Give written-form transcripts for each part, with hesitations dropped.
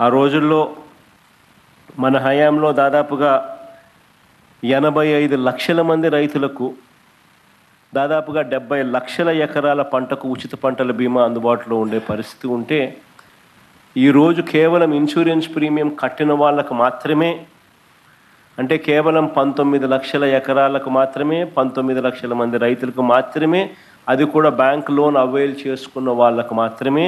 ఆ రోజుల్లో మన హయాంలో దాదాపుగా 85 లక్షల మంది రైతులకు దాదాపుగా 70 లక్షల ఎకరాల పంటకు ఉచిత పంటల బీమా అందుబాటులో ఉండే పరిస్థితి ఉంటే, ఈరోజు కేవలం ఇన్సూరెన్స్ ప్రీమియం కట్టిన వాళ్ళకు మాత్రమే, అంటే కేవలం 19 లక్షల ఎకరాలకు మాత్రమే, 19 లక్షల మంది రైతులకు మాత్రమే, అది కూడా బ్యాంక్ లోన్ అవైల్ చేసుకున్న వాళ్ళకు మాత్రమే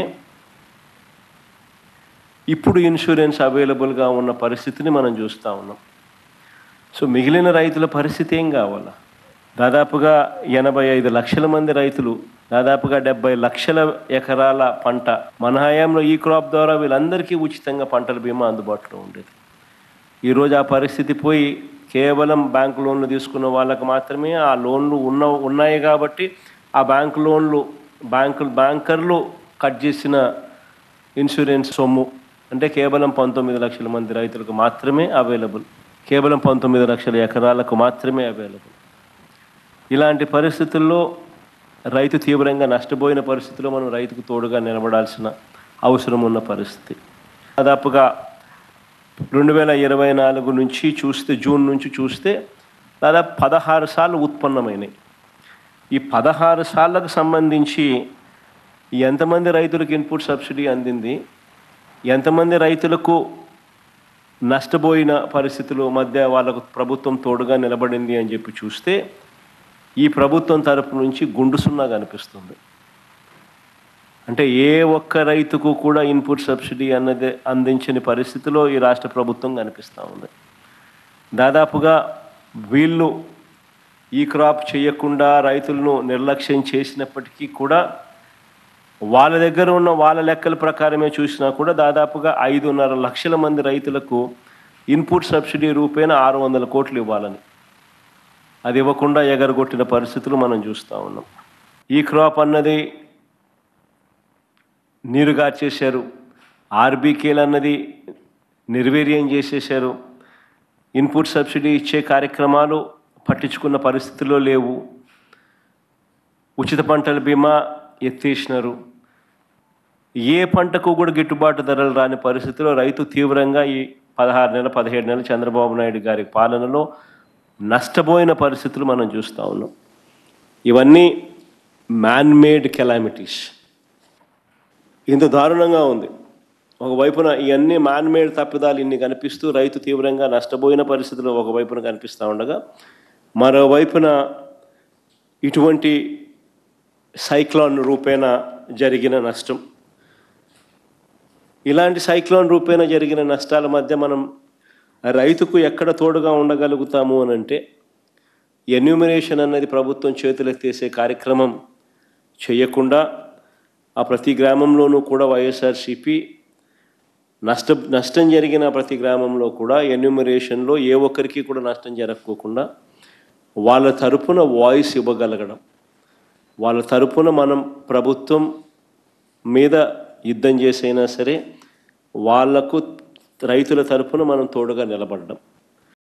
ఇప్పుడు ఇన్సూరెన్స్ అవైలబుల్గా ఉన్న పరిస్థితిని మనం చూస్తూ ఉన్నాం. సో మిగిలిన రైతుల పరిస్థితి ఏం కావాలా? దాదాపుగా 85 లక్షల మంది రైతులు, దాదాపుగా 70 లక్షల ఎకరాల పంట మన హయాంలో ఈ క్రాప్ ద్వారా వీళ్ళందరికీ ఉచితంగా పంటల బీమా అందుబాటులో ఉండేది. ఈరోజు ఆ పరిస్థితి పోయి కేవలం బ్యాంకు లోన్లు తీసుకున్న వాళ్ళకు మాత్రమే ఆ లోన్లు ఉన్నాయి కాబట్టి ఆ బ్యాంకర్లు కట్ చేసిన ఇన్సూరెన్స్ సొమ్ము అంటే కేవలం 19 లక్షల మంది రైతులకు మాత్రమే అవైలబుల్, కేవలం 19 లక్షల ఎకరాలకు మాత్రమే అవైలబుల్. ఇలాంటి పరిస్థితుల్లో రైతు తీవ్రంగా నష్టపోయిన పరిస్థితిలో మనం రైతుకు తోడుగా నిలబడాల్సిన అవసరం ఉన్న పరిస్థితి. దాదాపుగా 2024 నుంచి చూస్తే, జూన్ నుంచి చూస్తే దాదాపు 16 సార్లు ఉత్పన్నమైనాయి. ఈ 16 సార్లకు సంబంధించి ఎంతమంది రైతులకు ఇన్పుట్ సబ్సిడీ అందింది, ఎంతమంది రైతులకు నష్టపోయిన పరిస్థితుల మధ్య వాళ్ళకు ప్రభుత్వం తోడుగా నిలబడింది అని చెప్పి చూస్తే ఈ ప్రభుత్వం తరపు నుంచి గుండు సున్నా కనిపిస్తుంది. అంటే ఏ ఒక్క రైతుకు కూడా ఇన్పుట్ సబ్సిడీ అన్నది అందించని పరిస్థితిలో ఈ రాష్ట్ర ప్రభుత్వం కనిపిస్తూ ఉంది. దాదాపుగా వీళ్ళు ఈ క్రాప్ చేయకుండా రైతులను నిర్లక్ష్యం చేసినప్పటికీ కూడా వాళ్ళ దగ్గర ఉన్న వాళ్ళ లెక్కల ప్రకారమే చూసినా కూడా దాదాపుగా 5.5 లక్షల మంది రైతులకు ఇన్పుట్ సబ్సిడీ రూపేణా 600 కోట్లు ఇవ్వాలని, అది ఇవ్వకుండా ఎగరగొట్టిన పరిస్థితులు మనం చూస్తూ ఉన్నాం. ఈ క్రాప్ అన్నది నీరుగార్చేశారు, ఆర్బీకేలు అన్నది నిర్వీర్యం చేసేశారు, ఇన్పుట్ సబ్సిడీ ఇచ్చే కార్యక్రమాలు పట్టించుకున్న పరిస్థితుల్లో లేవు, ఉచిత పంటల బీమా ఎత్తేసినారు. ఏ పంటకు కూడా గిట్టుబాటు ధరలు రాని పరిస్థితిలో రైతు తీవ్రంగా ఈ 17 నెలలు చంద్రబాబు నాయుడు గారి పాలనలో నష్టపోయిన పరిస్థితులు మనం చూస్తూ ఉన్నాం. ఇవన్నీ మ్యాన్మేడ్ కెలామిటీస్. ఇంత దారుణంగా ఉంది. ఒకవైపున ఇవన్నీ మ్యాన్మేడ్ తప్పిదాలు ఇన్ని కనిపిస్తూ రైతు తీవ్రంగా నష్టపోయిన పరిస్థితులు ఒకవైపున కనిపిస్తూ ఉండగా, మరోవైపున ఇటువంటి సైక్లోన్ రూపేణ జరిగిన నష్టం, ఇలాంటి సైక్లోన్ రూపేణ జరిగిన నష్టాల మధ్య మనం రైతుకు ఎక్కడ తోడుగా ఉండగలుగుతాము అని అంటే, ఎన్యూమరేషన్ అన్నది ప్రభుత్వం చేతులెత్తేసే కార్యక్రమం చేయకుండా ఆ ప్రతి గ్రామంలోనూ కూడా వైఎస్ఆర్సీపీ నష్టం జరిగిన ప్రతి గ్రామంలో కూడా ఎన్యూమరేషన్లో ఏ ఒక్కరికి కూడా నష్టం జరగకోకుండా వాళ్ళ తరపున వాయిస్ ఇవ్వగలగడం, వాళ్ళ తరపున మనం ప్రభుత్వం మీద యుద్ధం చేసైనా సరే వాళ్లకు రైతుల తరపున మనం తోడుగా నిలబడడం.